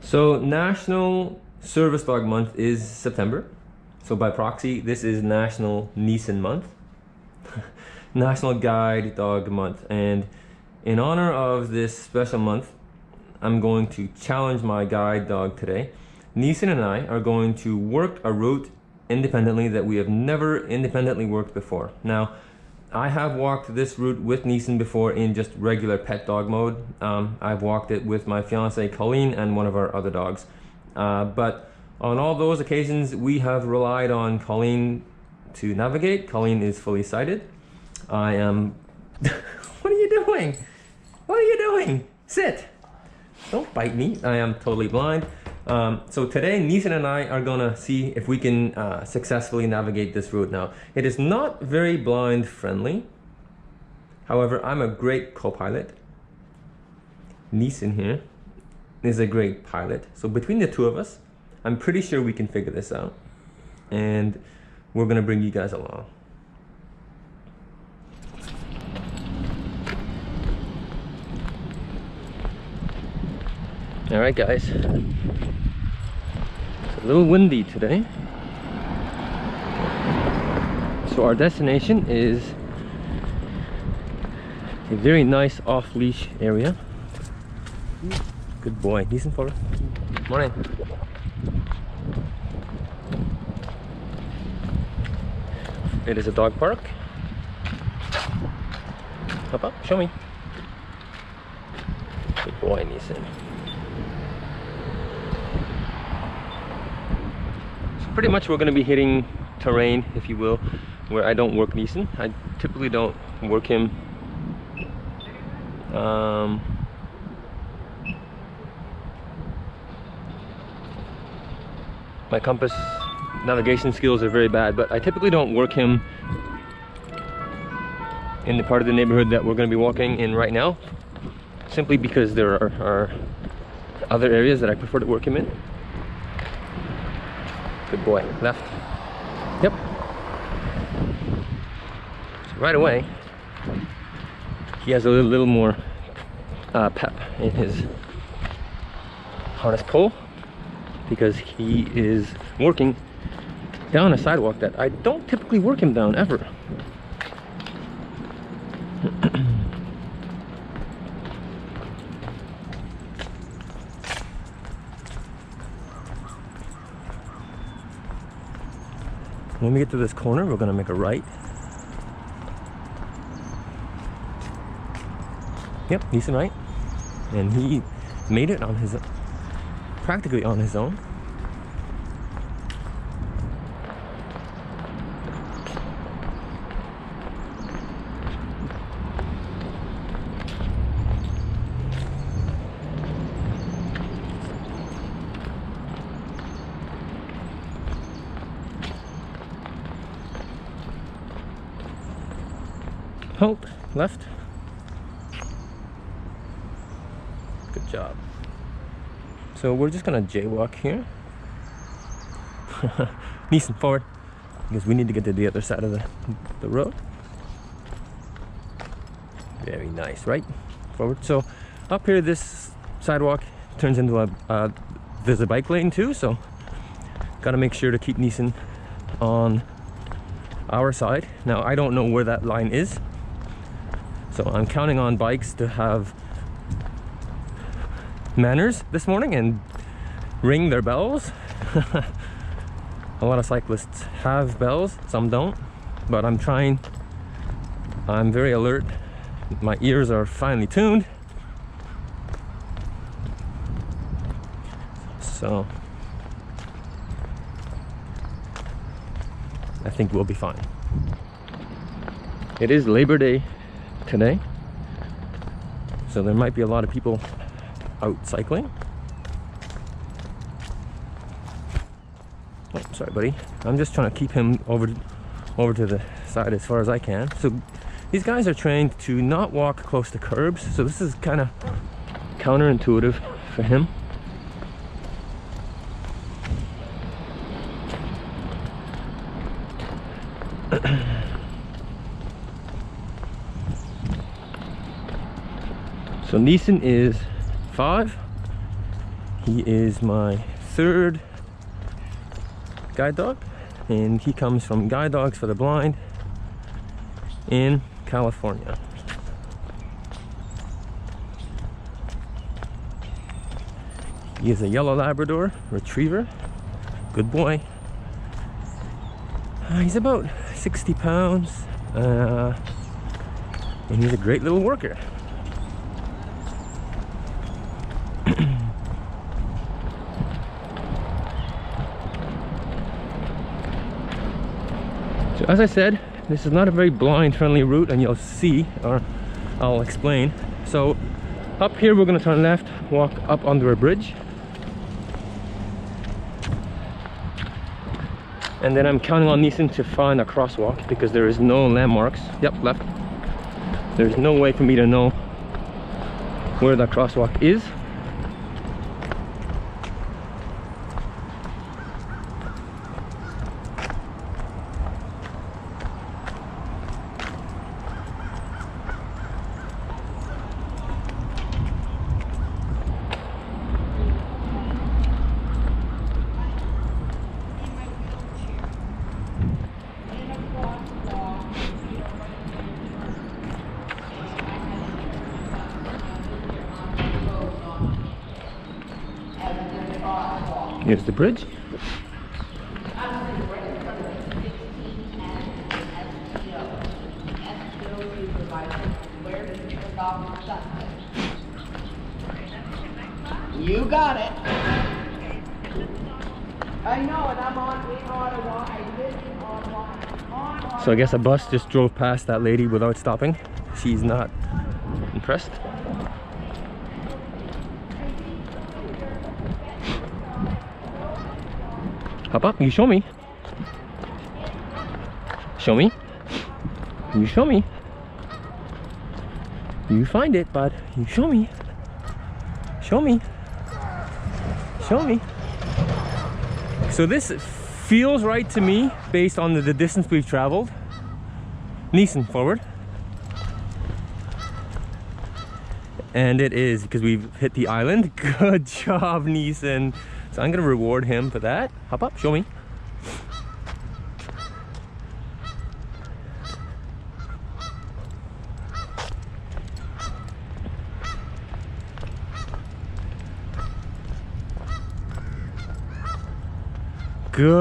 So National Service Dog Month is September. So by proxy, this is National Niesen Month. National Guide Dog Month. And in honor of this special month, I'm going to challenge my guide dog today. Niesen and I are going to work a route independently that we have never independently worked before. Now, I have walked this route with Niesen before in just regular pet dog mode. I've walked it with my fiance Colleen and one of our other dogs. But on all those occasions, we have relied on Colleen to navigate. Colleen is fully sighted. I am... What are you doing? What are you doing? Sit! Don't bite me. I am totally blind. So today, Niesen and I are gonna see if we can successfully navigate this route. Now, it is not very blind friendly. However, I'm a great co-pilot. Niesen here is a great pilot. So between the two of us, I'm pretty sure we can figure this out. And we're gonna bring you guys along. All right, guys. It's a little windy today. So our destination is a very nice off-leash area. Good boy. Niesen forward. Morning. It is a dog park. Hop up, show me. Good boy, Niesen. Pretty much we're going to be hitting terrain, if you will, where I don't work Niesen. I typically don't work him. My compass navigation skills are very bad, but I typically don't work him in the part of the neighborhood that we're going to be walking in right now, simply because there are other areas that I prefer to work him in. Good boy. Left. Yep. So right away, he has a little more pep in his harness pull, because he is working down a sidewalk that I don't typically work him down ever. When we get to this corner, we're gonna make a right. Yep, Niesen right. And he made it on his, practically on his own. Halt, left. Good job. So we're just gonna jaywalk here. Niesen, forward, because we need to get to the other side of the road. Very nice, right? Forward. So up here, this sidewalk turns into a there's a bike lane too, so gotta make sure to keep Niesen on our side. Now I don't know where that line is, so I'm counting on bikes to have manners this morning and ring their bells. A lot of cyclists have bells, some don't, but I'm trying. I'm very alert. My ears are finely tuned. So I think we'll be fine. It is Labor Day today, so there might be a lot of people out cycling. Oh, sorry buddy, I'm just trying to keep him over to the side as far as I can. So these guys are trained to not walk close to curbs, so this is kind of counterintuitive for him. So Niesen is 5. He is my third guide dog, and he comes from Guide Dogs for the Blind in California. He is a yellow Labrador retriever. Good boy. He's about 60 pounds, and he's a great little worker. So as I said, this is not a very blind friendly route, and you'll see, or I'll explain. So up here we're going to turn left, walk up under a bridge, and then I'm counting on Niesen to find a crosswalk because there is no landmarks. Yep, left. There's no way for me to know where that crosswalk is. Here's the bridge. You got it. I know, and I'm on in Ottawa. I live in Ottawa. So I guess a bus just drove past that lady without stopping. She's not impressed. Hop up, you show me. Show me. You show me. You find it, bud. You show me. Show me. Show me. So this feels right to me based on the distance we've traveled. Niesen, forward. And it is, because we've hit the island. Good job, Niesen. So I'm gonna reward him for that. Hop up, show me. Good.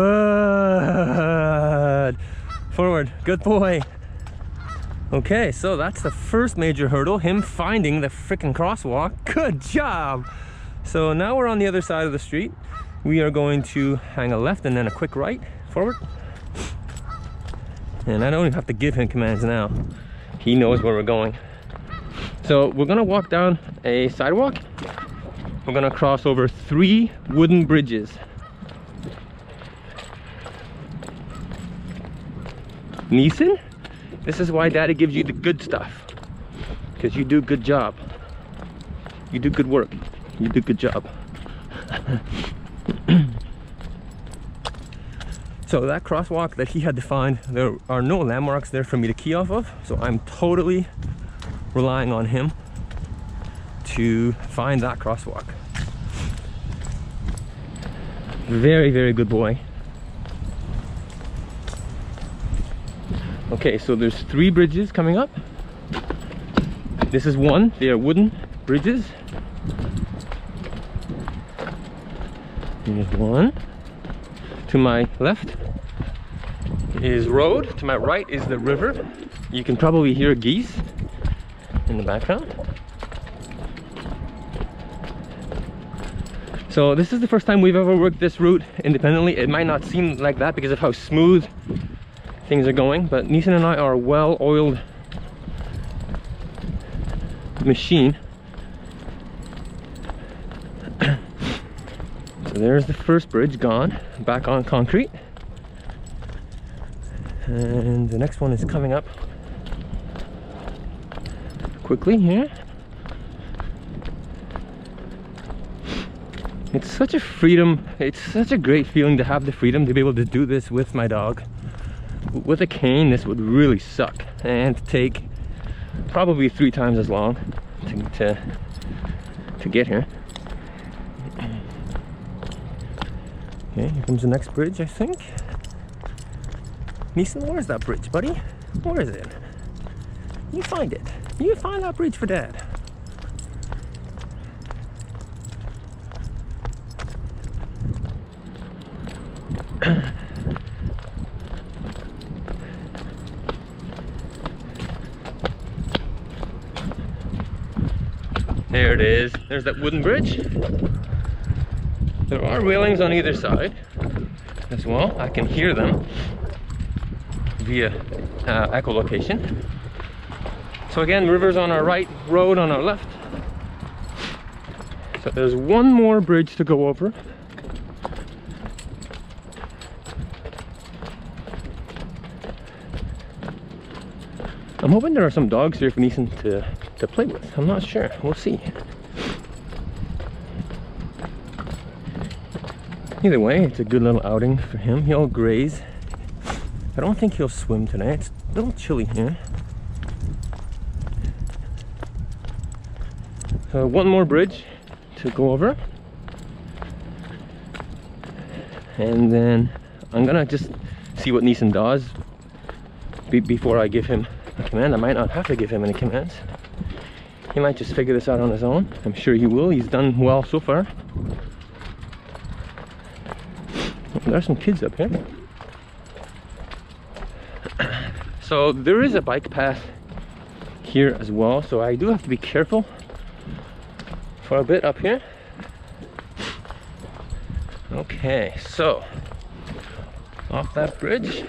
Forward, good boy. Okay, so that's the first major hurdle, him finding the freaking crosswalk. Good job. So now we're on the other side of the street. We are going to hang a left and then a quick right. Forward. And I don't even have to give him commands now. He knows where we're going. So we're gonna walk down a sidewalk. We're gonna cross over 3 wooden bridges. Niesen, this is why Daddy gives you the good stuff. Because you do a good job. You do good work. You do a good job. So that crosswalk that he had to find, there are no landmarks there for me to key off of, so I'm totally relying on him to find that crosswalk. Very, very good boy. Okay, so there's 3 bridges coming up. This is one. They are wooden bridges. Here's one. To my left is road. To my right is the river. You can probably hear geese in the background. So this is the first time we've ever worked this route independently. It might not seem like that because of how smooth things are going, but Niesen and I are a well-oiled machine. So there's the first bridge gone, back on concrete. And the next one is coming up quickly here. It's such a freedom, it's such a great feeling to have the freedom to be able to do this with my dog. With a cane, this would really suck and take probably 3 times as long to get here. Okay, here comes the next bridge, I think. Niesen, where's that bridge, buddy? Where is it? You find it. You find that bridge for Dad. There it is. There's that wooden bridge. There are railings on either side as well. I can hear them via echolocation. So again, river's on our right, road on our left. So there's one more bridge to go over. I'm hoping there are some dogs here for Niesen to play with. I'm not sure. We'll see. Either way, it's a good little outing for him. He'll graze. I don't think he'll swim tonight. It's a little chilly here. So one more bridge to go over. And then I'm gonna just see what Niesen does before I give him a command. I might not have to give him any commands. He might just figure this out on his own. I'm sure he will. He's done well so far. There are some kids up here. So there is a bike path here as well, so I do have to be careful for a bit up here. Okay, so off that bridge.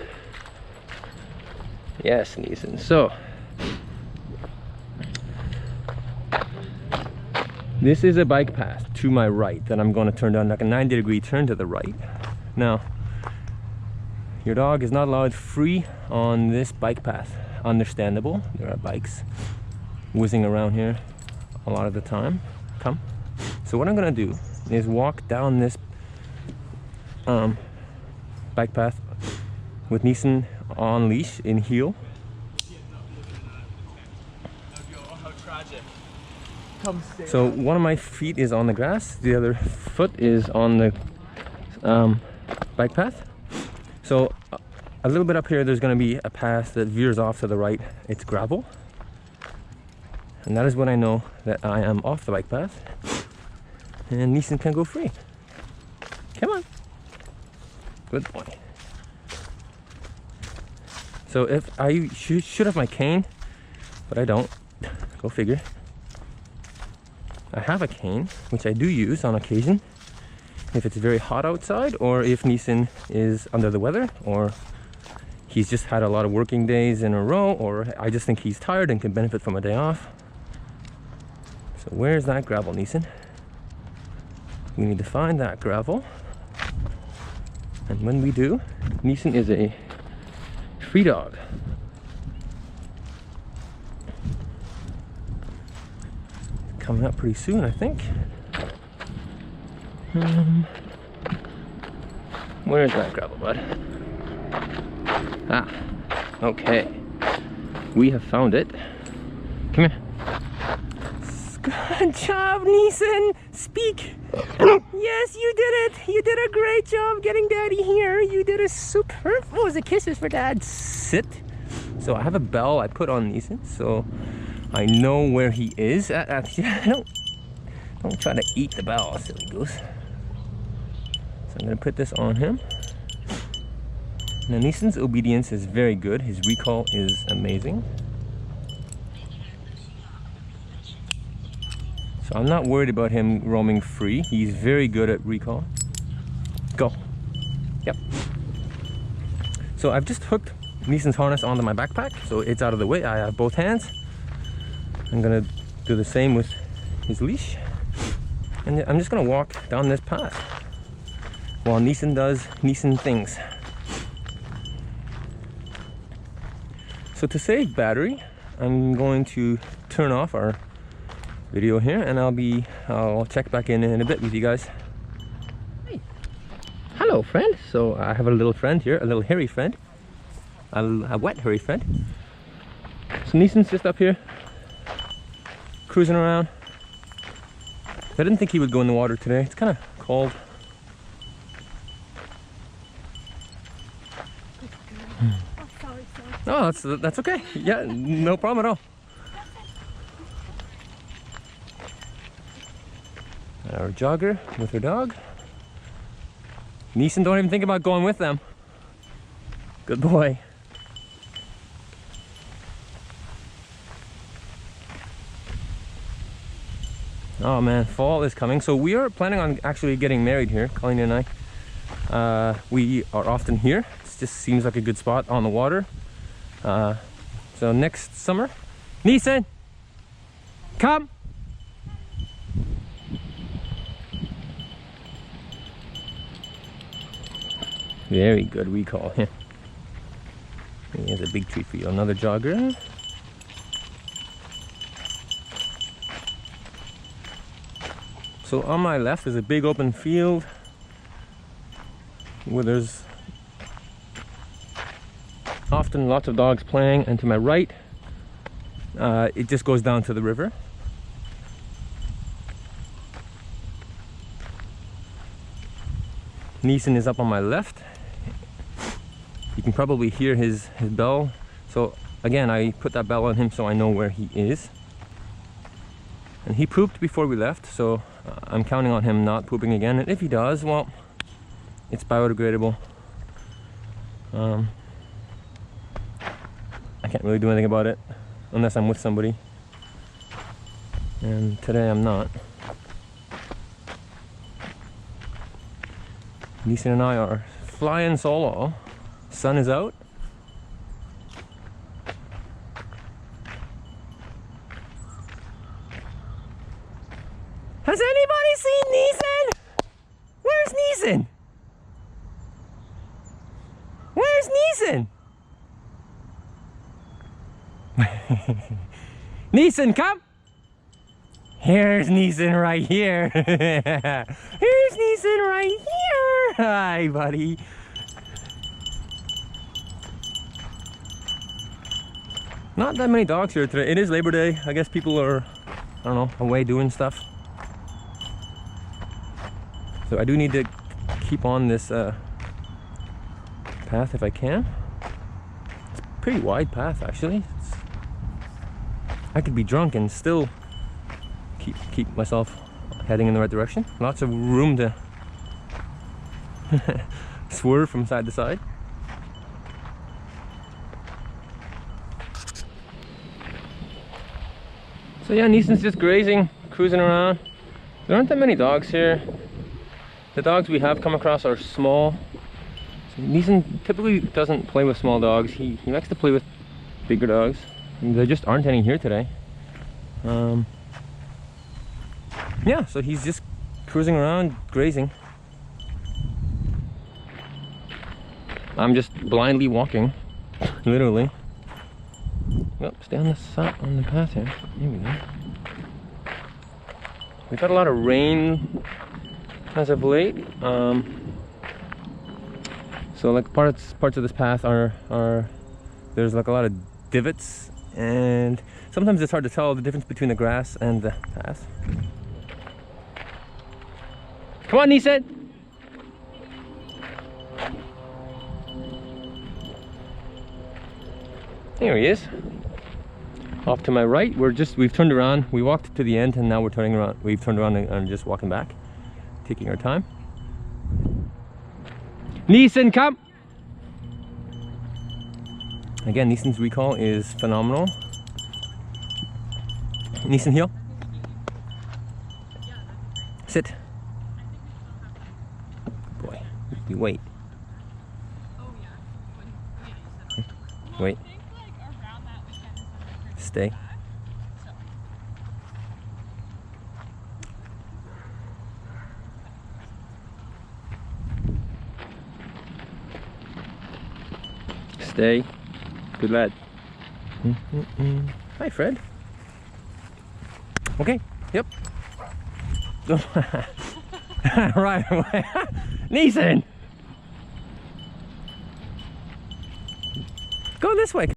Yes, Niesen. So this is a bike path to my right that I'm going to turn down, like a 90-degree turn to the right. Now, your dog is not allowed free on this bike path. Understandable. There are bikes whizzing around here a lot of the time. Come. So what I'm going to do is walk down this bike path with Niesen on leash in heel. So one of my feet is on the grass, the other foot is on the bike path. So a little bit up here there's going to be a path that veers off to the right. It's gravel, and that is when I know that I am off the bike path and Niesen can go free. Come on, good boy. So if I should have my cane, but I don't. Go figure. I have a cane, which I do use on occasion if it's very hot outside, or if Niesen is under the weather, or he's just had a lot of working days in a row, or I just think he's tired and can benefit from a day off. So where's that gravel, Niesen? We need to find that gravel, and when we do, Niesen is a free dog. Coming up pretty soon, I think. Where's that gravel, bud? Ah, okay. We have found it. Come here. Good job, Niesen. Speak. Yes, you did it. You did a great job getting Daddy here. You did a superb. What was the kisses for Dad? Sit. So I have a bell I put on Niesen, so I know where he is. Don't try to eat the bell, silly goose. So I'm gonna put this on him. Now Niesen's obedience is very good. His recall is amazing. So I'm not worried about him roaming free. He's very good at recall. Go. Yep. So I've just hooked Niesen's harness onto my backpack, so it's out of the way. I have both hands. I'm gonna do the same with his leash. And I'm just gonna walk down this path while Niesen does Niesen things. So to save battery, I'm going to turn off our video here, and I'll check back in a bit with you guys. Hey, hello friend. So I have a little friend here, a little hairy friend, a wet hairy friend. So Niesen's just up here cruising around. I didn't think he would go in the water today. It's kind of cold. Oh, that's okay. Yeah, no problem at all. Our jogger with her dog. Niesen, don't even think about going with them. Good boy. Oh man, fall is coming. So we are planning on actually getting married here, Colleen and I. We are often here. It just seems like a good spot on the water. So next summer. Niesen, come! Very good recall. Here's a big treat for you. Another jogger. So on my left is a big open field where there's often lots of dogs playing, and to my right it just goes down to the river. Niesen is up on my left. You can probably hear his bell. So again, I put that bell on him so I know where he is. And he pooped before we left, so I'm counting on him not pooping again. And if he does, well, it's biodegradable. I can't really do anything about it unless I'm with somebody. And today I'm not. Niesen and I are flying solo. Sun is out. Has anybody seen Niesen? Where's Niesen? Where's Niesen? Niesen, come! Here's Niesen right here. Here's Niesen right here. Hi, buddy. Not that many dogs here today. It is Labor Day. I guess people are, I don't know, away doing stuff. So I do need to keep on this path if I can. It's a pretty wide path actually. I could be drunk and still keep myself heading in the right direction. Lots of room to swerve from side to side. So yeah, Niesen's just grazing, cruising around. There aren't that many dogs here. The dogs we have come across are small. So Niesen typically doesn't play with small dogs. He likes to play with bigger dogs. And there just aren't any here today. Yeah, so he's just cruising around, grazing. I'm just blindly walking, literally. Oh, stay on the side, on the path here. There we go. We've had a lot of rain as of late. So like parts of this path are there's like a lot of divots, and sometimes it's hard to tell the difference between the grass and the path. Come on, Niesen! There he is. Off to my right, we've turned around. We walked to the end and now we're turning around. We've turned around and just walking back, taking our time. Niesen, come! Again, Niesen's recall is phenomenal. Niesen, heel. Sit. Boy, you wait. Wait. Stay. Stay. Good lad. Hi, Fred. Okay. Yep. Right away. Niesen! Go this way.